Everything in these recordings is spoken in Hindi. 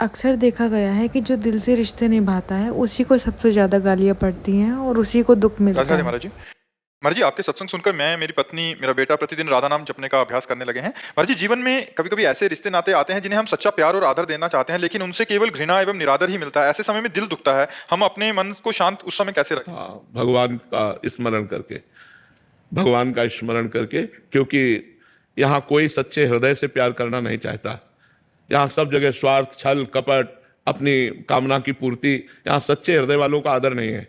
अक्सर देखा गया है कि जो दिल से रिश्ते निभाता है उसी को सबसे ज़्यादा गालियाँ पड़ती हैं और उसी को दुख राधे मिलता राधे है। महाराज जी। महाराज जी, आपके सत्संग सुनकर मैं, मेरी पत्नी, मेरा बेटा प्रतिदिन राधा नाम जपने का अभ्यास करने लगे हैं। महाराज जी, जीवन में कभी कभी ऐसे रिश्ते नाते आते हैं जिन्हें हम सच्चा प्यार और आदर देना चाहते हैं, लेकिन उनसे केवल घृणा एवं निरादर ही मिलता है। ऐसे समय में दिल दुखता है। हम अपने मन को शांत उस समय कैसे रखें? हाँ, भगवान का स्मरण करके, भगवान का स्मरण करके, क्योंकि यहाँ कोई सच्चे हृदय से प्यार करना नहीं चाहता। यहाँ सब जगह स्वार्थ, छल, कपट, अपनी कामना की पूर्ति। यहाँ सच्चे हृदय वालों का आदर नहीं है।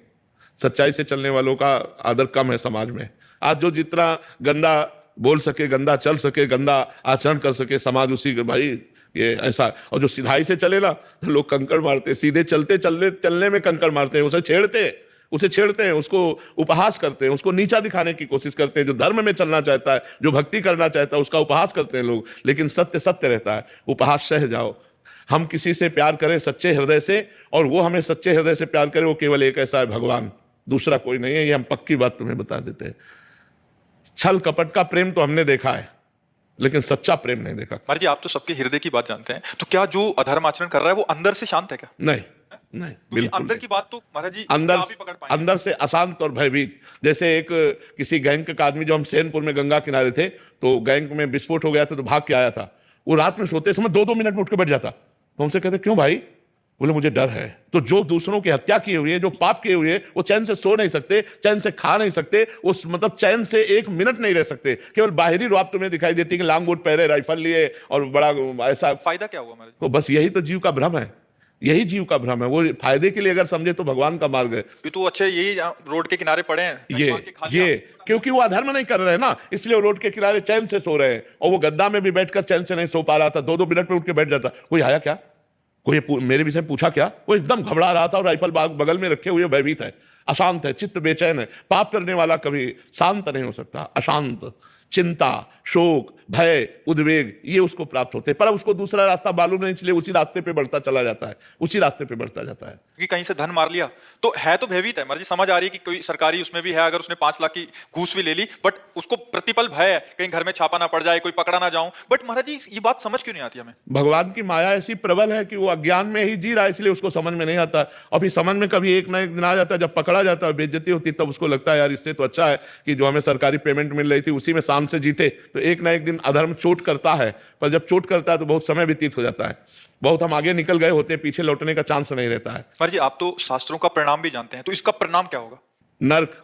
सच्चाई से चलने वालों का आदर कम है समाज में। आज जो जितना गंदा बोल सके, गंदा चल सके, गंदा आचरण कर सके, समाज उसी के भाई ये ऐसा। और जो सिधाई से चले ना तो लोग कंकड़ मारते, सीधे चलते चलने में कंकड़ मारते हैं, उसे छेड़ते हैं, उसको उपहास करते हैं, उसको नीचा दिखाने की कोशिश करते हैं। जो धर्म में चलना चाहता है, जो भक्ति करना चाहता है, उसका उपहास करते हैं लोग। लेकिन सत्य सत्य रहता है। उपहास सह जाओ। हम किसी से प्यार करें सच्चे हृदय से, और वो हमें सच्चे हृदय से प्यार करे, वो केवल एक ऐसा है, भगवान, दूसरा कोई नहीं है। ये हम पक्की बात तुम्हें बता देते हैं। छल कपट का प्रेम तो हमने देखा है, लेकिन सच्चा प्रेम नहीं देखा। महाराज जी, आप तो सबके हृदय की बात जानते हैं, तो क्या जो अधर्म आचरण कर रहा है वो अंदर से शांत है क्या? नहीं, नहीं, बिल्कुल अंदर नहीं। की बात तो महाराज जी अंदर आप ही पकड़ पाएंगे। अंदर से अशांत और भयभीत। जैसे एक किसी गैंग का आदमी, जो हम सैनपुर में गंगा किनारे थे, तो गैंग में विस्फोट हो गया था, तो भाग के आया था। वो रात में सोते समय 2-2 मिनट में उठ के बैठ जाता। तो हमसे कहते, क्यों भाई? बोले, मुझे डर है। तो जो दूसरों की हत्या किए हुए, जो पाप किए हुए, वो चैन से सो नहीं सकते, चैन से खा नहीं सकते, उस मतलब चैन से 1 मिनट नहीं रह सकते। केवल बाहरी रूप तुम्हें दिखाई देती है कि लांग बूट पहने, राइफल लिए और बड़ा ऐसा। फायदा क्या हुआ महाराज? तो बस यही तो जीव का भ्रम है। यही जीव का भ्रम है। वो फायदे के लिए अगर समझे तो भगवान का मार्ग है। ये तो अच्छे, यही रोड के किनारे पड़े हैं, कहीं भाग के खा लिया। ये क्योंकि वो अधर्म नहीं कर रहे हैं ना, इसलिए वो रोड के किनारे चैन से सो रहे हैं। और वो गद्दा में भी बैठकर चैन से नहीं सो पा रहा था। 2-2 मिनट में उठ के बैठ जाता। कोई आया क्या, कोई मेरे विषय में पूछा क्या? वो एकदम घबरा रहा था और राइफल बगल में रखे हुए भयभीत है, अशांत है, चित्त बेचैन है। पाप करने वाला कभी शांत नहीं हो सकता। अशांत, चिंता, शोक, भय, उद्वेग, ये उसको प्राप्त होते हैं। पर उसको दूसरा रास्ता मालूम नहीं, इसलिए उसी रास्ते पे बढ़ता चला जाता है, उसी रास्ते पे बढ़ता जाता है। क्योंकि कहीं से धन मार लिया तो है, तो भयभीत है महाराज जी। समझ आ रही है कि कोई सरकारी उसमें भी है, अगर उसने 5 लाख की घूस भी ले ली, बट उसको प्रतिपल भय है कहीं घर में छापा ना पड़ जाए, कोई पकड़ा ना जाऊं। बट महाराज जी, ये बात समझ क्यों नहीं आती हमें? भगवान की माया ऐसी प्रबल है कि वो अज्ञान में ही जी रहा है, इसलिए उसको समझ में नहीं आता। और फिर समझ में कभी एक ना एक दिन आ जाता है, जब पकड़ा जाता है, बेइज्जती होती, तब उसको लगता है यार इससे तो अच्छा है कि जो हमें सरकारी पेमेंट मिल रही थी उसी में शान से जीते। तो एक ना एक दिन अधर्म चोट करता है, पर जब चोट करता है तो बहुत समय व्यतीत हो जाता है। बहुत हम आगे निकल गए होते हैं, पीछे लौटने का चांस नहीं रहता है। महाराज जी, आप तो शास्त्रों का परिणाम भी जानते हैं, तो इसका परिणाम क्या होगा? नर्क,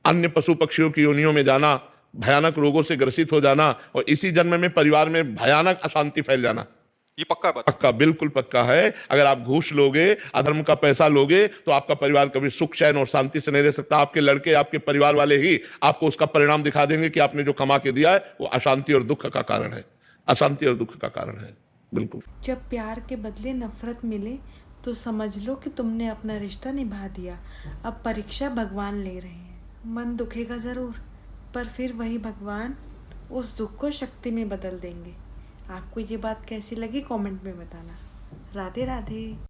अन्य पशु पक्षियों की योनियों में जाना, भयानक रोगों से ग्रसित हो जाना, और इसी जन्म में परिवार में भयानक अशांति फैल जाना। ये पक्का बात? पक्का, बिल्कुल पक्का है। अगर आप घूस लोगे, अधर्म का पैसा लोगे, तो आपका परिवार कभी सुख, चैन और शांति से नहीं रह सकता। आपके लड़के, आपके परिवार वाले ही आपको उसका परिणाम दिखा देंगे कि आपने जो कमा के दिया है वो अशांति और दुख का कारण है। अशांति और दुख का कारण है, बिल्कुल। जब प्यार के बदले नफरत मिले तो समझ लो कि तुमने अपना रिश्ता निभा दिया। अब परीक्षा भगवान ले रहे हैं। मन दुखेगा ज़रूर, पर फिर वही भगवान उस दुख को शक्ति में बदल देंगे। आपको ये बात कैसी लगी कमेंट में बताना। राधे राधे।